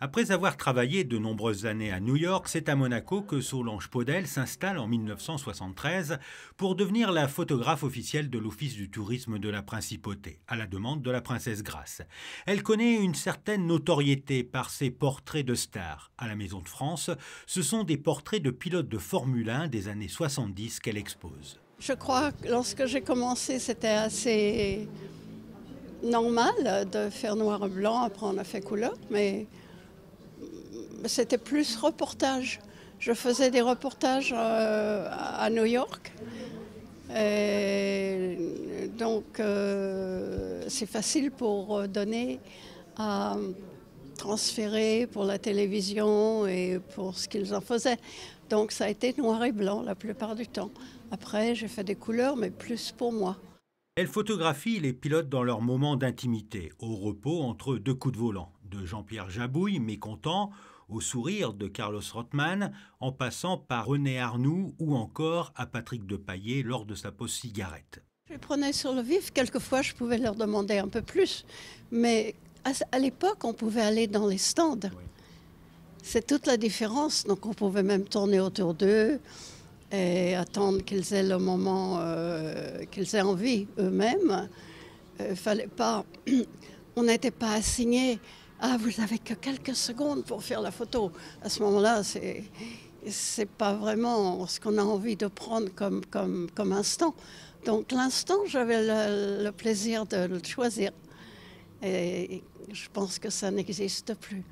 Après avoir travaillé de nombreuses années à New York, c'est à Monaco que Solange Podel s'installe en 1973 pour devenir la photographe officielle de l'Office du tourisme de la Principauté, à la demande de la princesse Grace. Elle connaît une certaine notoriété par ses portraits de stars. À la Maison de France, ce sont des portraits de pilotes de Formule 1 des années 70 qu'elle expose. Je crois que lorsque j'ai commencé, c'était assez normal de faire noir et blanc, après on a fait couleur, mais c'était plus reportage. Je faisais des reportages à New York. Et donc, c'est facile pour donner à transférer pour la télévision et pour ce qu'ils en faisaient. Donc, ça a été noir et blanc la plupart du temps. Après, j'ai fait des couleurs, mais plus pour moi. Elle photographie les pilotes dans leurs moments d'intimité, au repos entre deux coups de volant, de Jean-Pierre Jabouille, mécontent, au sourire de Carlos Rothman, en passant par René Arnoux ou encore à Patrick Depailler lors de sa pause cigarette. Je les prenais sur le vif. Quelquefois, je pouvais leur demander un peu plus. Mais à l'époque, on pouvait aller dans les stands. Oui. C'est toute la différence. Donc, on pouvait même tourner autour d'eux et attendre qu'ils aient le moment qu'ils aient envie eux-mêmes. Fallait pas, on n'était pas assigné. Ah, vous n'avez que quelques secondes pour faire la photo. À ce moment-là, c'est pas vraiment ce qu'on a envie de prendre comme instant. Donc l'instant, j'avais le plaisir de le choisir. Et je pense que ça n'existe plus.